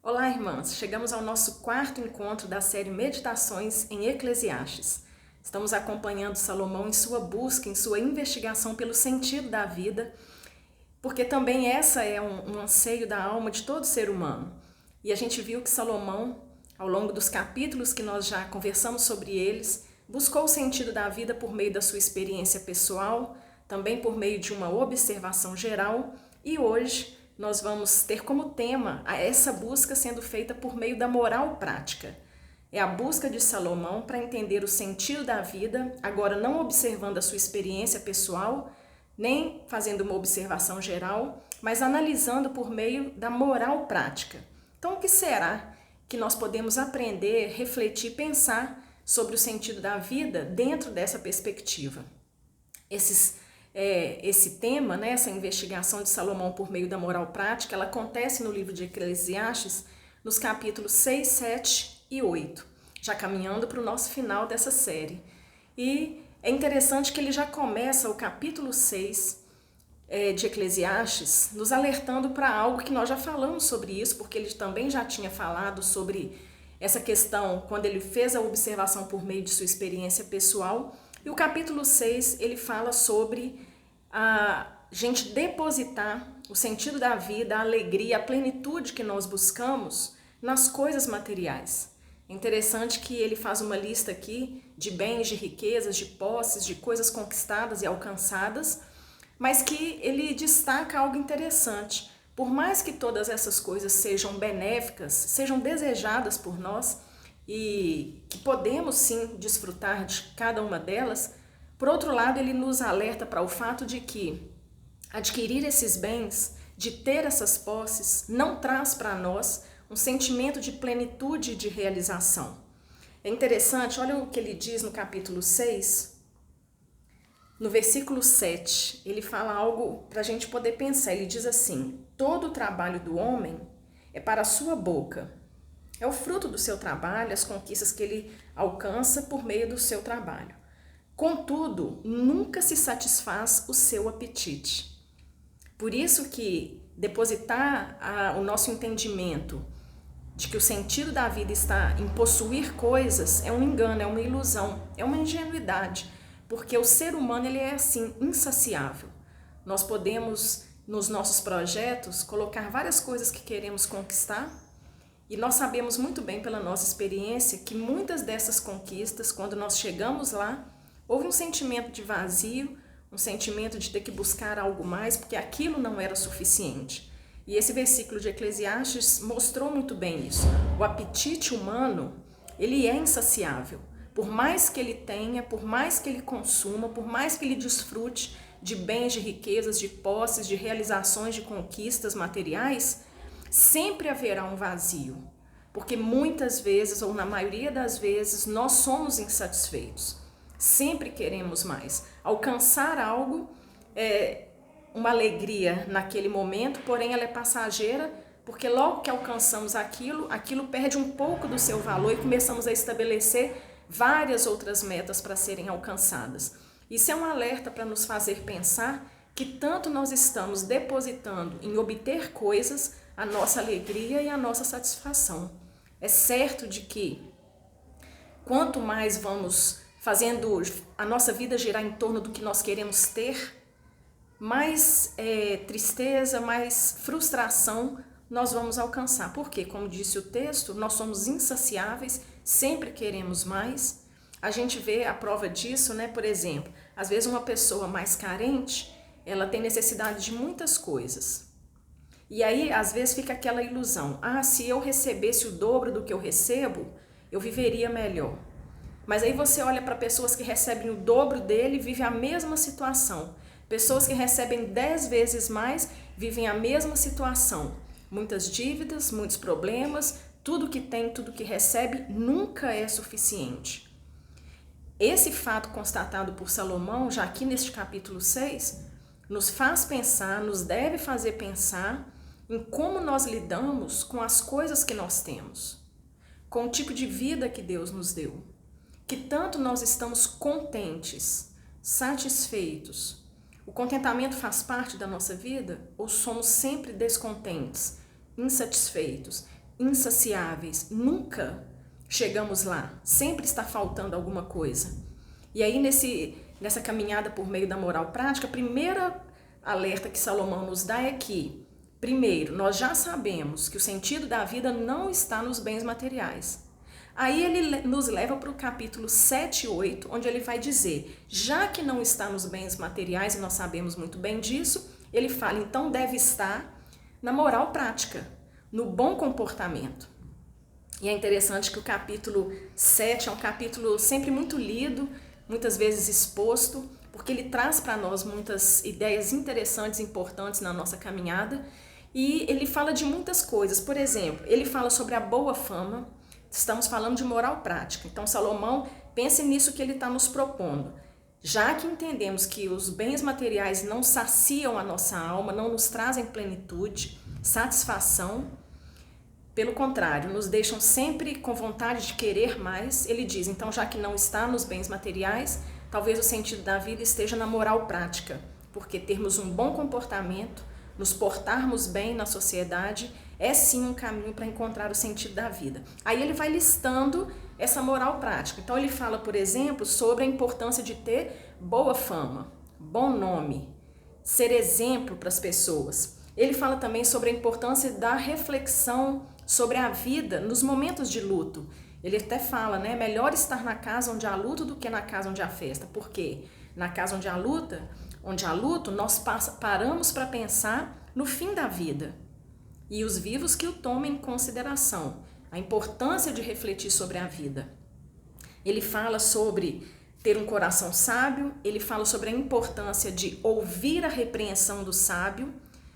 Olá, irmãs! Chegamos ao nosso quarto encontro da série Meditações em Eclesiastes. Estamos acompanhando Salomão em sua busca, em sua investigação pelo sentido da vida, porque também essa é um anseio da alma de todo ser humano. E a gente viu que Salomão, ao longo dos capítulos que nós já conversamos sobre eles, buscou o sentido da vida por meio da sua experiência pessoal, também por meio de uma observação geral, e hoje nós vamos ter como tema essa busca sendo feita por meio da moral prática. É a busca de Salomão para entender o sentido da vida, agora não observando a sua experiência pessoal, nem fazendo uma observação geral, mas analisando por meio da moral prática. Então, o que será que nós podemos aprender, refletir, pensar sobre o sentido da vida dentro dessa perspectiva? Esse tema, né, essa investigação de Salomão por meio da moral prática, ela acontece no livro de Eclesiastes, nos capítulos 6, 7 e 8, já caminhando para o nosso final dessa série. E é interessante que ele já começa o capítulo 6 de Eclesiastes nos alertando para algo que nós já falamos sobre isso, porque ele também já tinha falado sobre essa questão quando ele fez a observação por meio de sua experiência pessoal. E o capítulo 6, ele fala sobre a gente depositar o sentido da vida, a alegria, a plenitude que nós buscamos nas coisas materiais. É interessante que ele faz uma lista aqui de bens, de riquezas, de posses, de coisas conquistadas e alcançadas, mas que ele destaca algo interessante. Por mais que todas essas coisas sejam benéficas, sejam desejadas por nós, e que podemos sim desfrutar de cada uma delas, por outro lado, ele nos alerta para o fato de que adquirir esses bens, de ter essas posses, não traz para nós um sentimento de plenitude e de realização. É interessante, olha o que ele diz no capítulo 6, no versículo 7, ele fala algo para a gente poder pensar. Ele diz assim: todo o trabalho do homem é para a sua boca. É o fruto do seu trabalho, as conquistas que ele alcança por meio do seu trabalho. Contudo, nunca se satisfaz o seu apetite. Por isso que depositar o nosso entendimento de que o sentido da vida está em possuir coisas é um engano, é uma ilusão, é uma ingenuidade, porque o ser humano ele é assim, insaciável. Nós podemos, nos nossos projetos, colocar várias coisas que queremos conquistar, e nós sabemos muito bem pela nossa experiência que muitas dessas conquistas, quando nós chegamos lá, houve um sentimento de vazio, um sentimento de ter que buscar algo mais, porque aquilo não era suficiente. E esse versículo de Eclesiastes mostrou muito bem isso. O apetite humano, ele é insaciável. Por mais que ele tenha, por mais que ele consuma, por mais que ele desfrute de bens, de riquezas, de posses, de realizações, de conquistas materiais, sempre haverá um vazio, porque muitas vezes, ou na maioria das vezes, nós somos insatisfeitos. Sempre queremos mais. Alcançar algo é uma alegria naquele momento, porém ela é passageira, porque logo que alcançamos aquilo perde um pouco do seu valor e começamos a estabelecer várias outras metas para serem alcançadas. Isso é um alerta para nos fazer pensar que tanto nós estamos depositando em obter coisas a nossa alegria e a nossa satisfação. É certo de que quanto mais vamos fazendo a nossa vida girar em torno do que nós queremos ter, mais tristeza, mais frustração nós vamos alcançar. Porque, como disse o texto, nós somos insaciáveis, sempre queremos mais. A gente vê a prova disso, né? Por exemplo, às vezes uma pessoa mais carente, ela tem necessidade de muitas coisas. E aí, às vezes, fica aquela ilusão. Se eu recebesse o dobro do que eu recebo, eu viveria melhor. Mas aí você olha para pessoas que recebem o dobro dele e vivem a mesma situação. Pessoas que recebem 10 vezes mais vivem a mesma situação. Muitas dívidas, muitos problemas, tudo que tem, tudo que recebe nunca é suficiente. Esse fato constatado por Salomão, já aqui neste capítulo 6, nos faz pensar, nos deve fazer pensar em como nós lidamos com as coisas que nós temos, com o tipo de vida que Deus nos deu. Que tanto nós estamos contentes, satisfeitos. O contentamento faz parte da nossa vida ou somos sempre descontentes, insatisfeitos, insaciáveis. Nunca chegamos lá. Sempre está faltando alguma coisa. E aí, nessa caminhada por meio da moral prática, a primeira alerta que Salomão nos dá é que, primeiro, nós já sabemos que o sentido da vida não está nos bens materiais. Aí ele nos leva para o capítulo 7 e 8, onde ele vai dizer, já que não está nos bens materiais, e nós sabemos muito bem disso, ele fala, então deve estar na moral prática, no bom comportamento. E é interessante que o capítulo 7 é um capítulo sempre muito lido, muitas vezes exposto, porque ele traz para nós muitas ideias interessantes e importantes na nossa caminhada, e ele fala de muitas coisas. Por exemplo, ele fala sobre a boa fama. Estamos falando de moral prática. Então, Salomão, pense nisso que ele está nos propondo. Já que entendemos que os bens materiais não saciam a nossa alma, não nos trazem plenitude, satisfação, pelo contrário, nos deixam sempre com vontade de querer mais, ele diz, então, já que não está nos bens materiais, talvez o sentido da vida esteja na moral prática, porque termos um bom comportamento, nos portarmos bem na sociedade, é sim um caminho para encontrar o sentido da vida. Aí ele vai listando essa moral prática. Então ele fala, por exemplo, sobre a importância de ter boa fama, bom nome, ser exemplo para as pessoas. Ele fala também sobre a importância da reflexão sobre a vida nos momentos de luto. Ele até fala, né, melhor estar na casa onde há luto do que na casa onde há festa. Por quê? Na casa onde há luto, nós paramos para pensar no fim da vida. E os vivos que o tomem em consideração, a importância de refletir sobre a vida. Ele fala sobre ter um coração sábio, ele fala sobre a importância de ouvir a repreensão do sábio,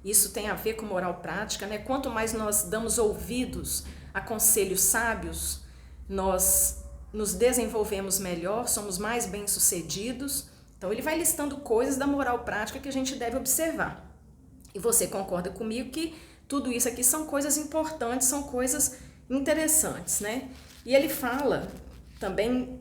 isso tem a ver com moral prática, né? Quanto mais nós damos ouvidos a conselhos sábios, nós nos desenvolvemos melhor, somos mais bem-sucedidos. Então ele vai listando coisas da moral prática que a gente deve observar. E você concorda comigo que tudo isso aqui são coisas importantes, são coisas interessantes, né? E ele fala também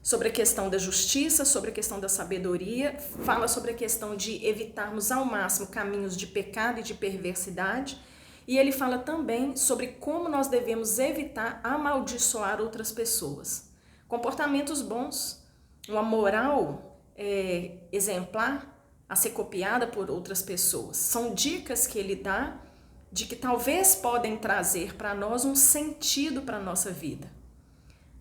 sobre a questão da justiça, sobre a questão da sabedoria, fala sobre a questão de evitarmos ao máximo caminhos de pecado e de perversidade, e ele fala também sobre como nós devemos evitar amaldiçoar outras pessoas. Comportamentos bons, uma moral exemplar, a ser copiada por outras pessoas. São dicas que ele dá de que talvez podem trazer para nós um sentido para a nossa vida.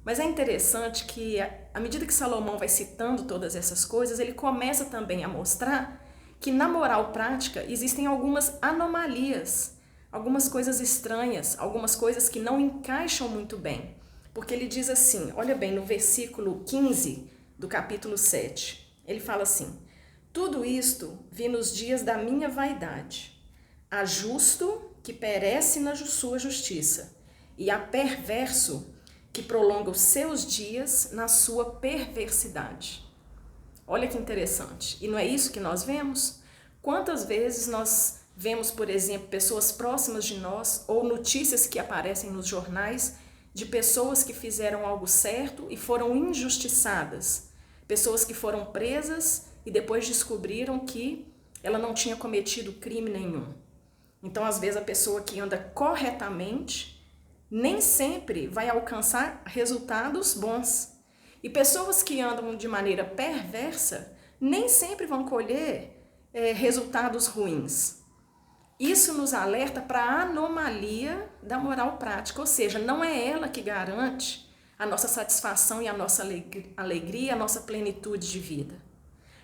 Mas é interessante que, à medida que Salomão vai citando todas essas coisas, ele começa também a mostrar que na moral prática existem algumas anomalias, algumas coisas estranhas, algumas coisas que não encaixam muito bem. Porque ele diz assim, olha bem, no versículo 15 do capítulo 7, ele fala assim, tudo isto vi nos dias da minha vaidade. Há justo que perece na sua justiça, e há perverso que prolonga os seus dias na sua perversidade. Olha que interessante. E não é isso que nós vemos? Quantas vezes nós vemos, por exemplo, pessoas próximas de nós, ou notícias que aparecem nos jornais, de pessoas que fizeram algo certo e foram injustiçadas, pessoas que foram presas e depois descobriram que ela não tinha cometido crime nenhum. Então, às vezes, a pessoa que anda corretamente nem sempre vai alcançar resultados bons. E pessoas que andam de maneira perversa nem sempre vão colher resultados ruins. Isso nos alerta para a anomalia da moral prática, ou seja, não é ela que garante a nossa satisfação e a nossa alegria, a nossa plenitude de vida.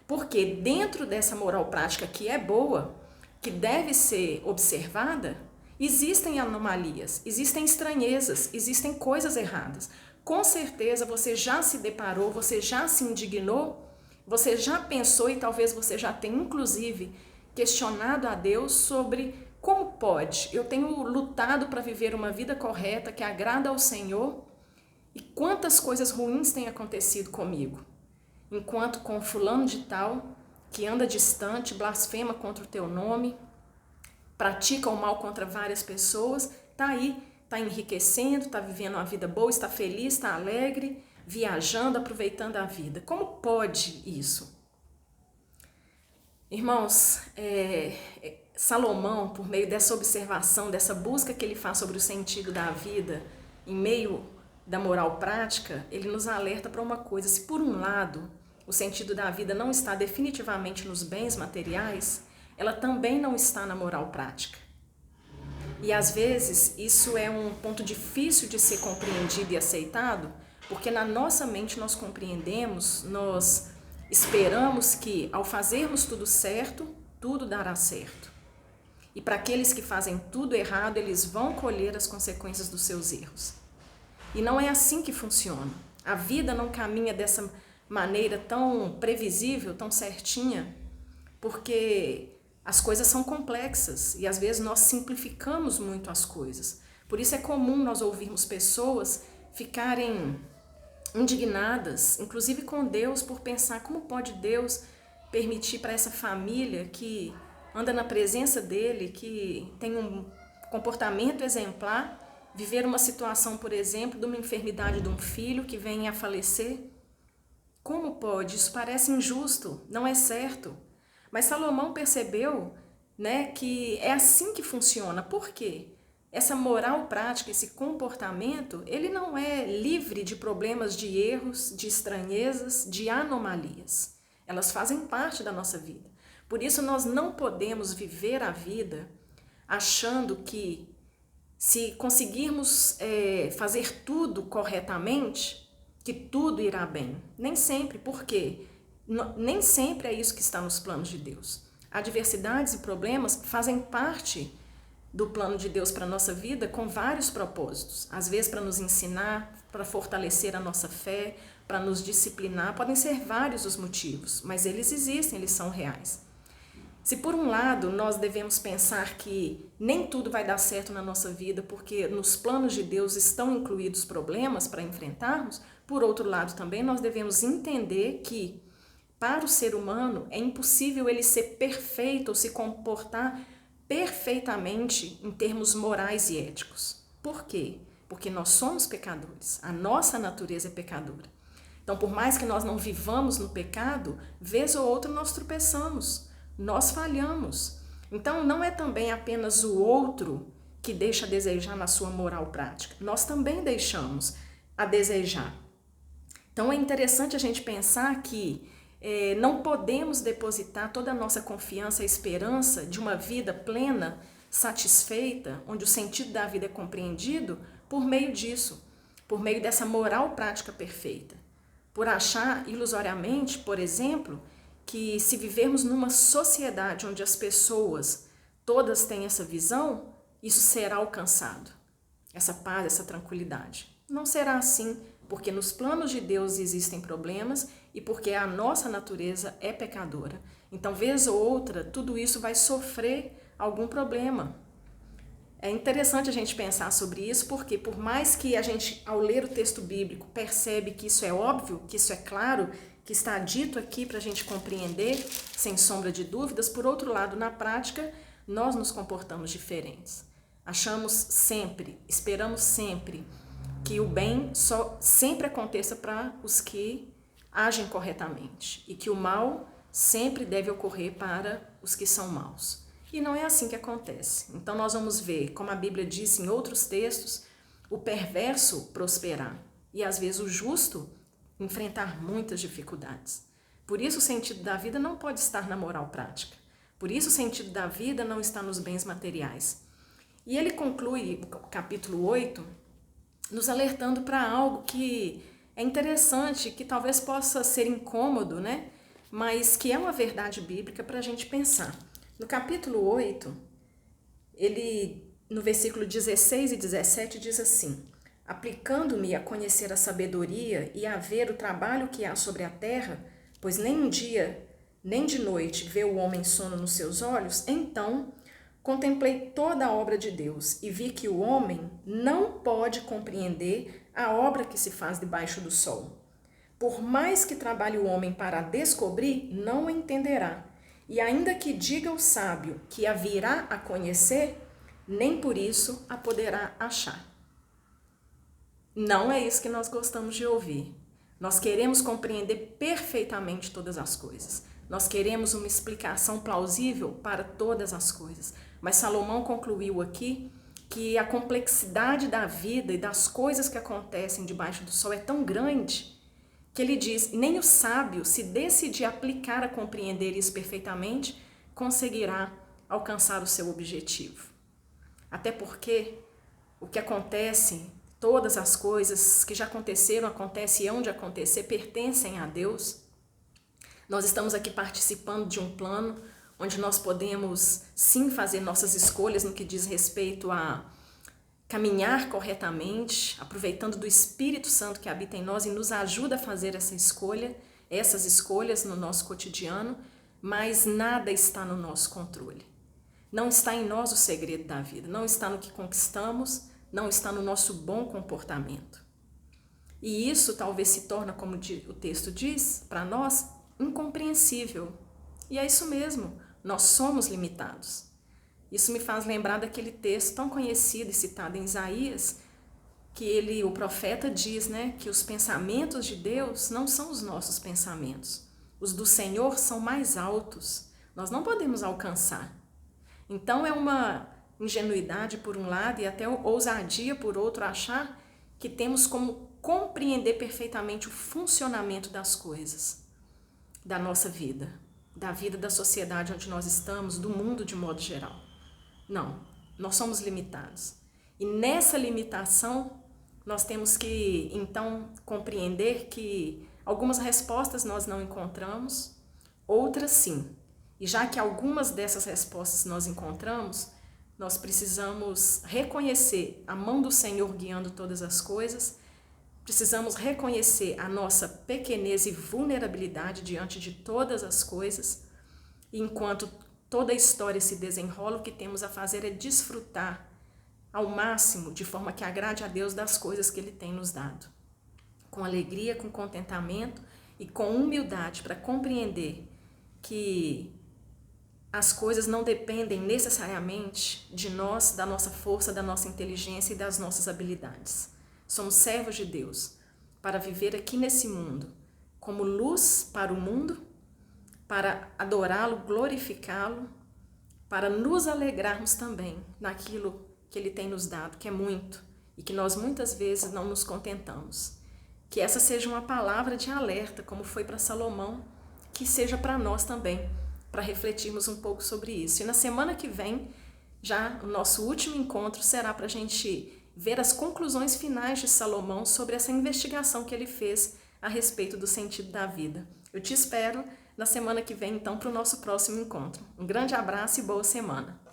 Porque dentro dessa moral prática que é boa, que deve ser observada, existem anomalias, existem estranhezas, existem coisas erradas. Com certeza você já se deparou, você já se indignou, você já pensou e talvez você já tenha inclusive questionado a Deus sobre como pode. Eu tenho lutado para viver uma vida correta que agrada ao Senhor e quantas coisas ruins têm acontecido comigo. Enquanto com fulano de tal, que anda distante, blasfema contra o teu nome, pratica o mal contra várias pessoas, está aí, está enriquecendo, está vivendo uma vida boa, está feliz, está alegre, viajando, aproveitando a vida. Como pode isso? Irmãos, Salomão, por meio dessa observação, dessa busca que ele faz sobre o sentido da vida, em meio da moral prática, ele nos alerta para uma coisa: se por um lado o sentido da vida não está definitivamente nos bens materiais, ela também não está na moral prática. E às vezes isso é um ponto difícil de ser compreendido e aceitado, porque na nossa mente nós compreendemos, nós esperamos que ao fazermos tudo certo, tudo dará certo. E para aqueles que fazem tudo errado, eles vão colher as consequências dos seus erros. E não é assim que funciona. A vida não caminha dessa maneira tão previsível, tão certinha, porque as coisas são complexas e às vezes nós simplificamos muito as coisas. Por isso é comum nós ouvirmos pessoas ficarem indignadas, inclusive com Deus, por pensar como pode Deus permitir para essa família que anda na presença dele, que tem um comportamento exemplar, viver uma situação, por exemplo, de uma enfermidade de um filho que venha a falecer. Como pode? Isso parece injusto, não é certo. Mas Salomão percebeu, né, que é assim que funciona. Por quê? Essa moral prática, esse comportamento, ele não é livre de problemas, de erros, de estranhezas, de anomalias. Elas fazem parte da nossa vida. Por isso nós não podemos viver a vida achando que se conseguirmos fazer tudo corretamente, que tudo irá bem. Nem sempre. Por quê? Nem sempre é isso que está nos planos de Deus. Adversidades e problemas fazem parte do plano de Deus para a nossa vida com vários propósitos. Às vezes para nos ensinar, para fortalecer a nossa fé, para nos disciplinar. Podem ser vários os motivos, mas eles existem, eles são reais. Se por um lado nós devemos pensar que nem tudo vai dar certo na nossa vida porque nos planos de Deus estão incluídos problemas para enfrentarmos, por outro lado também nós devemos entender que para o ser humano é impossível ele ser perfeito ou se comportar perfeitamente em termos morais e éticos. Por quê? Porque nós somos pecadores, a nossa natureza é pecadora. Então, por mais que nós não vivamos no pecado, vez ou outra nós tropeçamos, nós falhamos. Então, não é também apenas o outro que deixa a desejar na sua moral prática. Nós também deixamos a desejar. Então, é interessante a gente pensar que não podemos depositar toda a nossa confiança e esperança de uma vida plena, satisfeita, onde o sentido da vida é compreendido por meio disso, por meio dessa moral prática perfeita. Por achar ilusoriamente, por exemplo, que se vivermos numa sociedade onde as pessoas todas têm essa visão, isso será alcançado, essa paz, essa tranquilidade. Não será assim, porque nos planos de Deus existem problemas e porque a nossa natureza é pecadora. Então, vez ou outra, tudo isso vai sofrer algum problema. É interessante a gente pensar sobre isso, porque por mais que a gente, ao ler o texto bíblico, percebe que isso é óbvio, que isso é claro, que está dito aqui para a gente compreender, sem sombra de dúvidas, por outro lado, na prática, nós nos comportamos diferentes. Achamos sempre, esperamos sempre que o bem só sempre aconteça para os que agem corretamente e que o mal sempre deve ocorrer para os que são maus. E não é assim que acontece. Então nós vamos ver, como a Bíblia diz em outros textos, o perverso prosperar e às vezes o justo enfrentar muitas dificuldades. Por isso o sentido da vida não pode estar na moral prática. Por isso o sentido da vida não está nos bens materiais. E ele conclui o capítulo 8 nos alertando para algo que é interessante, que talvez possa ser incômodo, né? Mas que é uma verdade bíblica para a gente pensar. No capítulo 8, ele, no versículo 16 e 17, diz assim: aplicando-me a conhecer a sabedoria e a ver o trabalho que há sobre a terra, pois nem um dia, nem de noite vê o homem sono nos seus olhos, então contemplei toda a obra de Deus e vi que o homem não pode compreender a obra que se faz debaixo do sol. Por mais que trabalhe o homem para descobrir, não entenderá. E ainda que diga o sábio que a virá a conhecer, nem por isso a poderá achar. Não é isso que nós gostamos de ouvir. Nós queremos compreender perfeitamente todas as coisas. Nós queremos uma explicação plausível para todas as coisas. Mas Salomão concluiu aqui que a complexidade da vida e das coisas que acontecem debaixo do sol é tão grande que ele diz, nem o sábio, se decidir aplicar a compreender isso perfeitamente, conseguirá alcançar o seu objetivo. Até porque o que acontece, todas as coisas que já aconteceram, acontecem e hão de acontecer, pertencem a Deus. Nós estamos aqui participando de um plano onde nós podemos sim fazer nossas escolhas no que diz respeito a caminhar corretamente, aproveitando do Espírito Santo que habita em nós e nos ajuda a fazer essas escolhas no nosso cotidiano, mas nada está no nosso controle. Não está em nós o segredo da vida, não está no que conquistamos, não está no nosso bom comportamento. E isso talvez se torna, como o texto diz, para nós, incompreensível. E é isso mesmo, nós somos limitados. Isso me faz lembrar daquele texto tão conhecido e citado em Isaías, que o profeta diz, que os pensamentos de Deus não são os nossos pensamentos. Os do Senhor são mais altos, nós não podemos alcançar. Então é uma ingenuidade por um lado e até ousadia por outro achar que temos como compreender perfeitamente o funcionamento das coisas, da nossa vida, da vida da sociedade onde nós estamos, do mundo de modo geral. Não, nós somos limitados. E nessa limitação, nós temos que, então, compreender que algumas respostas nós não encontramos, outras sim. E já que algumas dessas respostas nós encontramos, nós precisamos reconhecer a mão do Senhor guiando todas as coisas, precisamos reconhecer a nossa pequenez e vulnerabilidade diante de todas as coisas, e enquanto toda a história se desenrola, o que temos a fazer é desfrutar ao máximo, de forma que agrade a Deus das coisas que Ele tem nos dado. Com alegria, com contentamento e com humildade para compreender que as coisas não dependem necessariamente de nós, da nossa força, da nossa inteligência e das nossas habilidades. Somos servos de Deus para viver aqui nesse mundo como luz para o mundo, para adorá-lo, glorificá-lo, para nos alegrarmos também naquilo que Ele tem nos dado, que é muito, e que nós muitas vezes não nos contentamos. Que essa seja uma palavra de alerta, como foi para Salomão, que seja para nós também, para refletirmos um pouco sobre isso. E na semana que vem, já o nosso último encontro será para a gente ver as conclusões finais de Salomão sobre essa investigação que ele fez a respeito do sentido da vida. Eu te espero na semana que vem, então, para o nosso próximo encontro. Um grande abraço e boa semana!